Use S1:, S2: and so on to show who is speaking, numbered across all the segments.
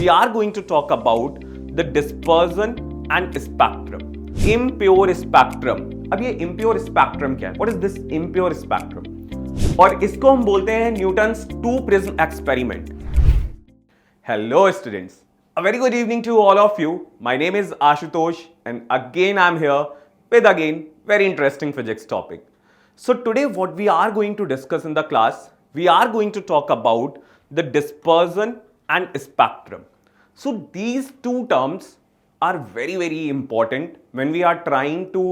S1: we are going to talk about the dispersion and spectrum. Impure spectrum. अब ये impure spectrum क्या है? What is this impure spectrum? और इसको हम बोलते हैं Newton's two prism experiment. Hello students. A very good evening to all of you. My name is Ashutosh and again I am here with again very interesting physics topic. So today what we are going to discuss in the class, we are going to talk about the dispersion and spectrum. So these two terms are very important when we are trying to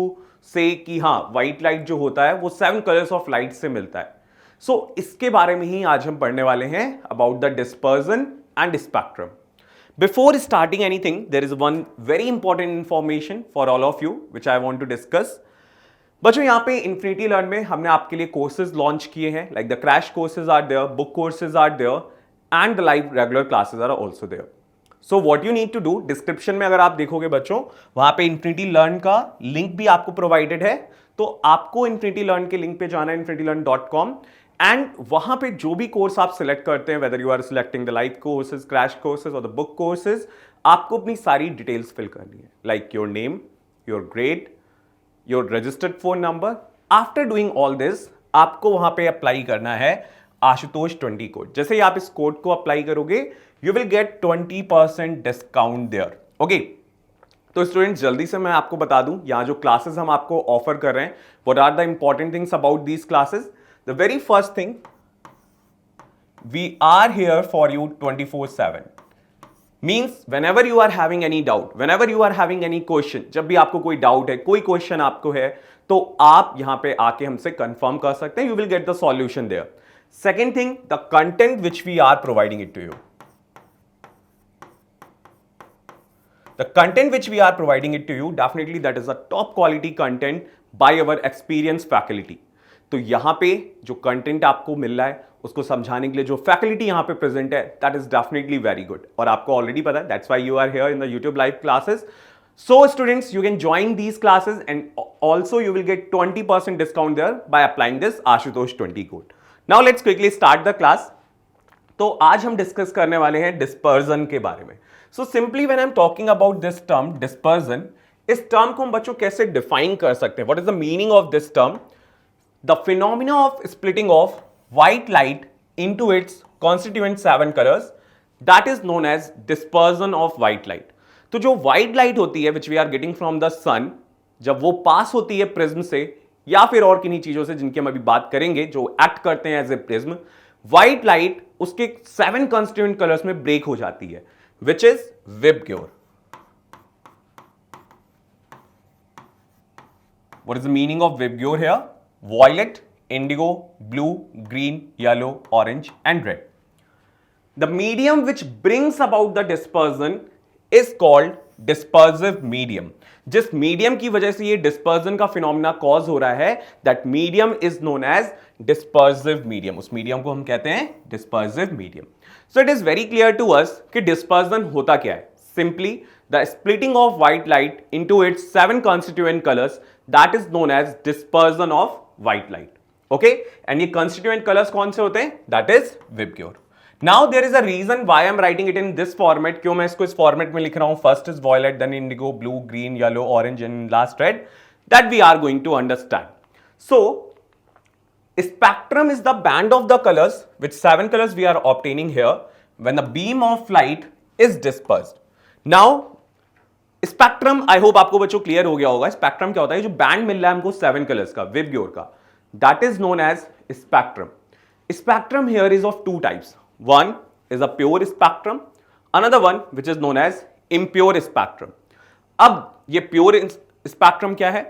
S1: say कि हाँ white light जो होता है वो 7 colors of light से मिलता है. So इसके बारे में ही आज हम पढ़ने वाले हैं about the dispersion and spectrum. Before starting anything, there is one very important information for all of you which I want to discuss. बच्चों यहाँ पे इन्फिनिटी लर्न में हमने आपके लिए कोर्सेज लॉन्च किए हैं, like the crash courses are there, book courses are there and the live regular classes are also there. So what you need to do, description में अगर आप देखोगे बच्चों, वहां पे इन्फिनिटी लर्न का लिंक भी आपको प्रोवाइडेड है. तो आपको इन्फिनिटी लर्न के लिंक पे जाना है infinitylearn.com एंड वहां पे जो भी कोर्स आप सिलेक्ट करते हैं, whether you are selecting the live courses, crash courses और द बुक कोर्सेज, आपको अपनी सारी डिटेल्स फिल करनी है, like your name, your grade, your registered phone number. After doing all this आपको वहां पे अप्लाई करना है आशुतोष 20 कोड. जैसे ही आप इस कोड को अप्लाई करोगे you will get 20% discount there. Okay, तो स्टूडेंट्स जल्दी से मैं आपको बता दूं यहां जो क्लासेस हम आपको ऑफर कर रहे हैं, what are the important things about these classes. The very first thing, we are here for you 24/7. Means whenever you are having any doubt, whenever you are having any question, जब भी आपको कोई doubt है, कोई question आपको है, तो आप यहां पे आके हमसे कंफर्म कर सकते हैं. You will get the solution there. Second thing, the content which we are providing it to you, the content which we are providing it to you, definitely that is a top quality content by our experienced faculty. तो यहां पे जो content आपको मिल रहा है उसको समझाने के लिए जो फैकल्टी यहां पे प्रेजेंट है, that is definitely very good. और आपको ऑलरेडी पता है, that's why you are here in the YouTube live classes. So students, you can join these classes and also you will get 20% discount there by applying this Ashutosh 20 code. Now let's quickly start the class. तो आज हम discuss करने वाले हैं dispersion के बारे में. So simply when I am talking about this term dispersion, इस टर्म को हम बच्चों कैसे डिफाइन कर सकते हैं, what is the meaning of this term? The phenomena of splitting of white light into its constituent 7 colors, that is known as dispersion of white light. तो जो white light होती है which we are getting from the sun, जब वो पास होती है prism से या फिर और किन्हीं चीजों से जिनकी हम अभी बात करेंगे जो एक्ट करते हैं as a prism, white light उसके 7 constituent colors में ब्रेक हो जाती है, which is Vibgyor. What is the meaning of Vibgyor here? Violet, indigo, blue, green, yellow, orange and red. The medium which brings about the dispersion is called dispersive medium. जिस medium की वजह से ये dispersion का phenomena cause हो रहा है, that medium is known as dispersive medium. उस मीडियम को हम कहते हैं dispersive medium. So it is very clear to us कि डिस्पर्जन होता क्या है. Simply the splitting of white light into its 7 constituent colors, that is known as dispersion of white light. Okay, and ये constituent colors कौन से होते हैं? That is Vibgyor. Now there is a reason why I'm writing it in this format. क्यों मैं इसको इस format में लिख रहा हूं? First is violet, then indigo, blue, green, yellow, orange and last red. That we are going to understand. So spectrum is the band of the colors which 7 colors we are obtaining here when the beam of light is dispersed. Now spectrum, I hope आपको बच्चों clear हो गया होगा. Spectrum क्या होता है? जो band मिल रहा है हमको 7 कलर्स का, विबग्योर का, that is known as spectrum. Spectrum here is of 2 types. One is a pure spectrum, another one which is known as impure spectrum. अब ये प्योर स्पेक्ट्रम क्या है?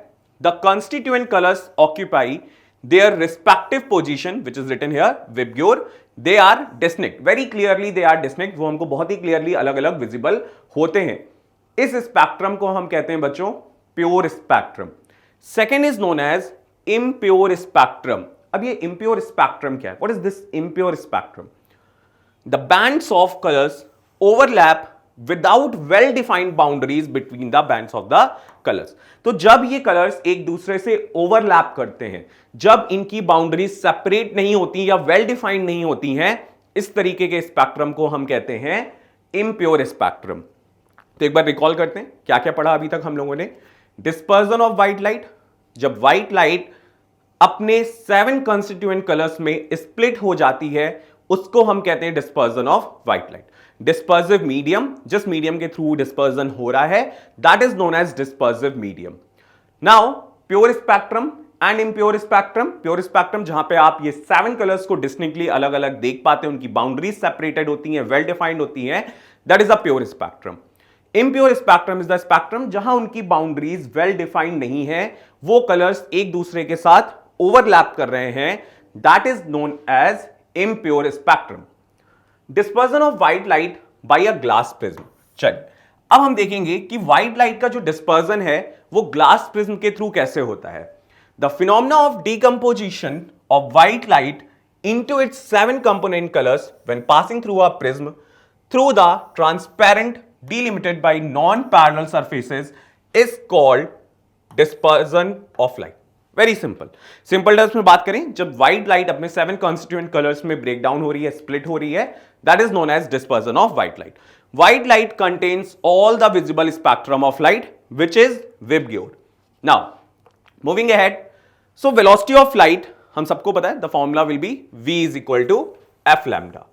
S1: The constituent colours occupy their respective position which is written here Vibgyor. They are distinct, very clearly they are distinct. वो हमको बहुत ही clearly अलग अलग visible होते हैं. इस स्पेक्ट्रम को हम कहते हैं बच्चों pure spectrum. Second is known as impure spectrum. अब ये इम्प्योर स्पेक्ट्रम क्या है? What is this impure spectrum? The bands of colours overlap without well defined boundaries between the bands of the colours. तो जब ये कलर्स एक दूसरे से ओवरलैप करते हैं, जब इनकी बाउंड्रीज सेपरेट नहीं होती या वेल डिफाइंड नहीं होती हैं, इस तरीके के स्पेक्ट्रम को हम कहते हैं इम्प्योर स्पेक्ट्रम। तो एक बार रिकॉल करते हैं क्या क्या पढ़ा अभी तक हम लोगों ने। डिस्पर्जन ऑफ व्हाइट लाइट, जब व्हाइट लाइट अपने 7 कंस्टिट्यूएंट कलर्स में स्प्लिट हो जाती है उसको हम कहते हैं dispersion of white light. Dispersive medium, जिस मीडियम के थ्रू डिस्पर्जन हो रहा है, that is known as dispersive medium. Now pure spectrum and impure spectrum. Pure spectrum जहां पे आप ये 7 कलर्स को डिस्टिंक्टली अलग अलग देख पाते हैं, उनकी बाउंड्रीज सेपरेटेड होती हैं, वेल डिफाइंड होती हैं, that is a pure spectrum. Impure spectrum is the spectrum जहां उनकी बाउंड्रीज वेल डिफाइंड नहीं है, वो कलर्स एक दूसरे के साथ ओवरलैप कर रहे हैं, that is known as impure spectrum. Dispersion of white light by a glass prism. चलिए अब हम देखेंगे कि व्हाइट लाइट का जो डिस्पर्जन है वो ग्लास प्रिज्म के थ्रू कैसे होता है। The phenomena of decomposition of white light into its 7 component colors when passing through a prism through the transparent delimited by non-parallel surfaces is called dispersion of light. Very simple. Simple terms में बात करें, जब white light अपने 7 constituent colours में break down हो रही है, split हो रही है, that is known as dispersion of white light. White light contains all the visible spectrum of light which is VIBGYOR. Now moving ahead, so velocity of light हम सबको पता है, the formula will be v is equal to f lambda.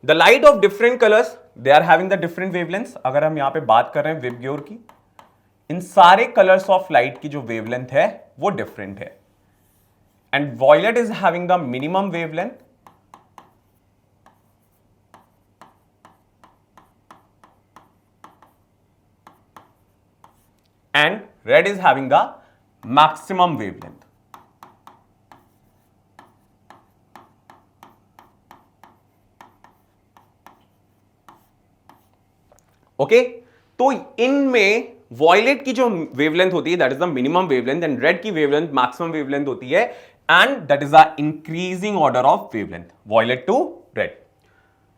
S1: The light of different colours they are having the different wavelengths. अगर हम यहां पे बात कर रहे हैं विबग्योर की, इन सारे कलर्स ऑफ लाइट की जो वेवलेंथ है वो डिफरेंट है, and violet is having the minimum wavelength and red is having the maximum wavelength. Okay तो इनमें वॉयलेट की जो वेवलेंथ होती है that is the minimum wavelength, and red की वेवलेंथ मैक्सिमम वेवलेंथ होती है, and that is the increasing order of wavelength, violet to red.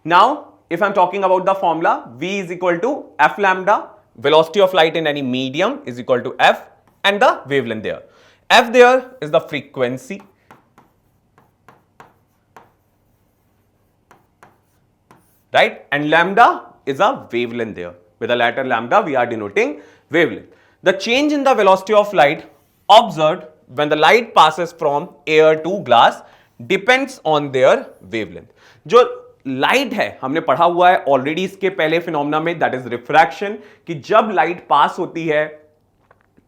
S1: Now if I am talking about the formula, v is equal to f lambda, velocity of light in any medium is equal to f, and the wavelength there. F there is the frequency, right, and lambda is a wavelength there. With the letter lambda we are denoting wavelength. The change in the velocity of light observed when the light passes from air to glass depends on their wavelength. जो light है हमने पढ़ा हुआ है already इसके पहले phenomena में, that is refraction, कि जब लाइट पास होती है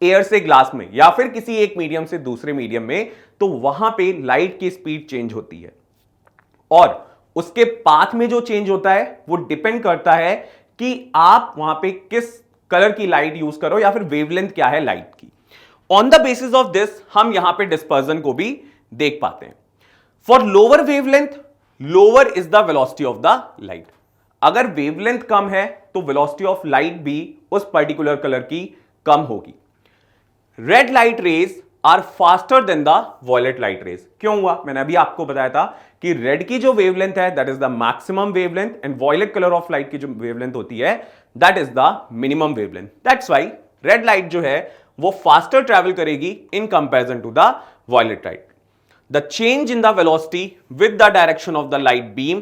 S1: एयर से ग्लास में या फिर किसी एक मीडियम से दूसरे मीडियम में, तो वहां पे लाइट की स्पीड चेंज होती है, और उसके पाथ में जो चेंज होता है वो डिपेंड करता है कि आप वहां पे किस कलर की लाइट यूज करो या फिर वेवलेंथ क्या है लाइट की। On the basis of this हम यहां पे डिस्पर्जन को भी देख पाते हैं। For lower wavelength, lower is the velocity of the light. अगर वेवलेंथ कम है तो वेलोसिटी ऑफ लाइट भी उस पर्टिकुलर कलर की कम होगी। Red light rays are faster than the violet light rays. क्यों हुआ? मैंने अभी आपको बताया था कि रेड की जो वेवलेंथ है that is the maximum wavelength, and violet colour of light की जो वेवलेंथ होती है that is the minimum wavelength. That's why red light जो है वो फास्टर ट्रैवल करेगी in comparison to the violet light. The change in the velocity with the direction of the light beam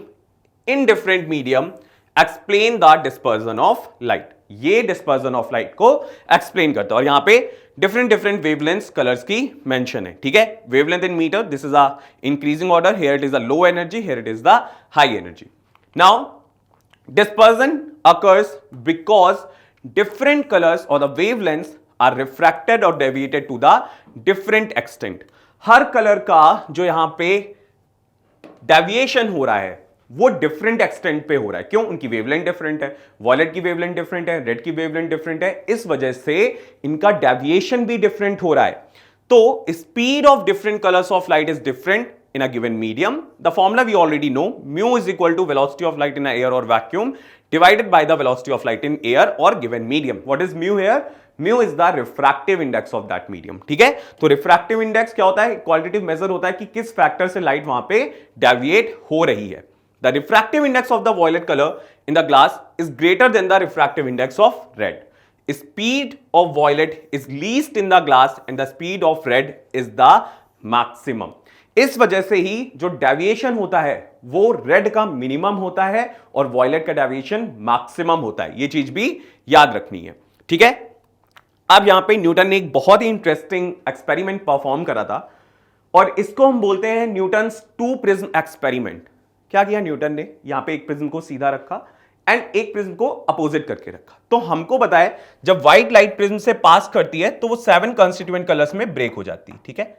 S1: in different medium explain the dispersion of light. ये dispersion of light को explain करता है, और यहां पे different different wavelength colours की mention है, ठीक है। Wavelength in metre, this is a increasing order, here it is a low energy, here it is the high energy. Now dispersion occurs because different colors or the wavelengths are refracted or deviated to the different extent. Her colour का जो यहां पे deviation हो रहा है वो different extent पे हो रहा है। क्यों? उनकी वेवलेंथ डिफरेंट है, वॉयलेट की वेवलेंथ डिफरेंट है, रेड की वेवलेंथ डिफरेंट है, इस वजह से इनका डेविएशन भी डिफरेंट हो रहा है। तो speed of different colours of light is different in a given medium. The formula we already know, mu is equal to velocity of light in a air or vacuum divided by the velocity of light in air or given medium. What is mu here? Mu is the refractive index of that medium. ठीक है, तो refractive index क्या होता है? Qualitative major होता है कि किस फैक्टर से लाइट वहां पे डेविएट हो रही है। The refractive index of the violet color in the glass is greater than the refractive index of red. Speed of violet is least in the glass and the speed of red is the maximum. इस वजह से ही जो deviation होता है वो red का minimum होता है और वॉयलेट का डेविएशन मैक्सिमम होता है। ये चीज भी याद रखनी है, ठीक है। अब यहां पे न्यूटन ने एक बहुत ही इंटरेस्टिंग एक्सपेरिमेंट परफॉर्म करा था और इसको हम बोलते हैं न्यूटन्स टू प्रिज्म एक्सपेरिमेंट। क्या किया न्यूटन ने, यहां पे एक प्रिज्म को सीधा रखा एंड एक प्रिज्म को अपोजिट करके रखा। तो हमको बताया जब व्हाइट लाइट प्रिज्म से पास करती है तो वो 7 कंस्टिट्यूएंट कलर्स में ब्रेक हो जाती है, ठीक है।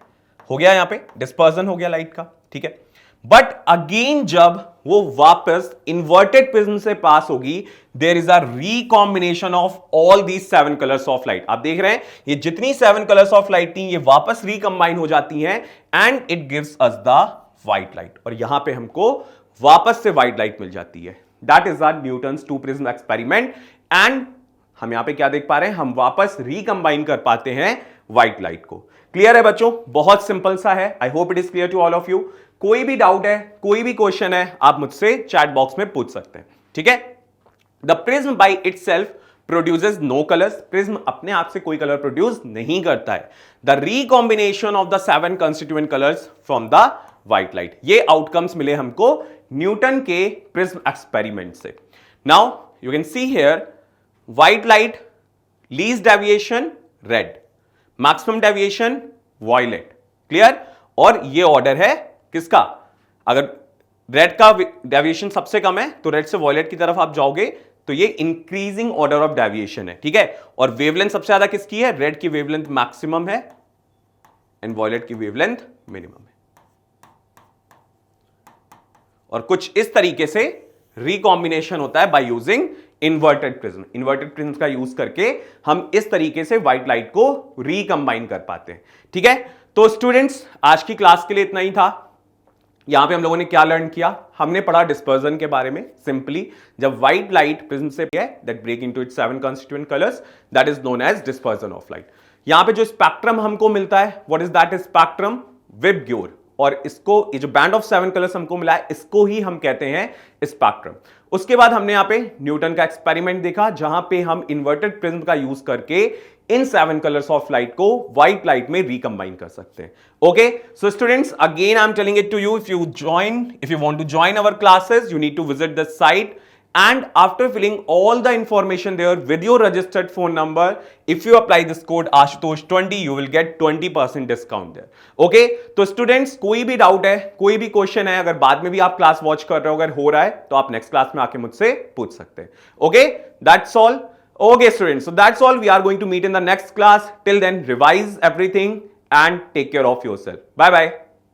S1: हो गया, यहां पे डिस्पर्जन हो गया लाइट का, ठीक है। बट अगेन जब वो वापस इन्वर्टेड प्रिज्म से पास होगी, there is a recombination of all these 7 colours of light. आप देख रहे हैं ये जितनी 7 कलर्स ऑफ लाइट थी ये वापस रिकंबाइन हो जाती हैं and it gives us the white light. और यहां पे हमको वापस से व्हाइट लाइट मिल जाती है। That is our Newton's two prism experiment and हम यहां पे क्या देख पा रहे हैं, हम वापस रिकंबाइन कर पाते हैं व्हाइट लाइट को। क्लियर है बच्चों, बहुत सिंपल सा है। I hope it is clear to all of you. कोई भी डाउट है, कोई भी क्वेश्चन है, आप मुझसे चैट बॉक्स में पूछ सकते हैं, ठीक है। The prism by itself produces no colours. Prism अपने आप से कोई कलर प्रोड्यूस नहीं करता है। The recombination of the 7 constituent colours from the white light. ये आउटकम्स मिले हमको न्यूटन के प्रिज्म एक्सपेरिमेंट से। Now you can see here white light, least deviation red, maximum deviation violet. Clear. और ये ऑर्डर है किसका, अगर रेड का डेविएशन सबसे कम है तो रेड से वॉयलेट की तरफ आप जाओगे तो ये इंक्रीजिंग ऑर्डर ऑफ डेविएशन है, ठीक है। और वेवलेंथ सबसे ज्यादा किसकी है, रेड की वेवलेंथ मैक्सिमम है एंड वॉयलेट की वेवलेंथ मिनिमम है। और कुछ इस तरीके से रिकॉम्बिनेशन होता है by using inverted prism. Inverted prism का यूज करके हम इस तरीके से व्हाइट लाइट को रिकंबाइन कर पाते हैं, ठीक है। तो स्टूडेंट्स आज की क्लास के लिए इतना ही था। यहां पे हम लोगों ने क्या लर्न किया, हमने पढ़ा डिस्पर्जन के बारे में। सिंपली जब व्हाइट लाइट प्रिज्म से that break into its 7 constituent colours, that is known as dispersion of light. यहां पे जो स्पेक्ट्रम हमको मिलता है, what is that spectrum, VIBGYOR. और इसको, ये जो बैंड ऑफ 7 कलर्स हमको मिला है, इसको ही हम कहते हैं स्पेक्ट्रम। उसके बाद हमने यहां पे न्यूटन का एक्सपेरिमेंट देखा जहां पे हम इन्वर्टेड प्रिज्म का यूज करके इन 7 कलर्स ऑफ लाइट को व्हाइट लाइट में रिकंबाइन कर सकते हैं। Okay, so students again I am telling it to you, if you want to join our classes, you need to visit the site and after filling all the information there with your registered phone number, if you apply this code ASHUTOSH20 you will get 20% discount there. Okay, तो students कोई भी doubt है, कोई भी question है, अगर बाद में भी आप क्लास वॉच कर रहे हो, अगर हो रहा है तो आप नेक्स्ट क्लास में आके मुझसे पूछ सकते हैं। Okay, that's all. Okay students, so that's all. We are going to meet in the next class. Till then, revise everything and take care of yourself. Bye bye.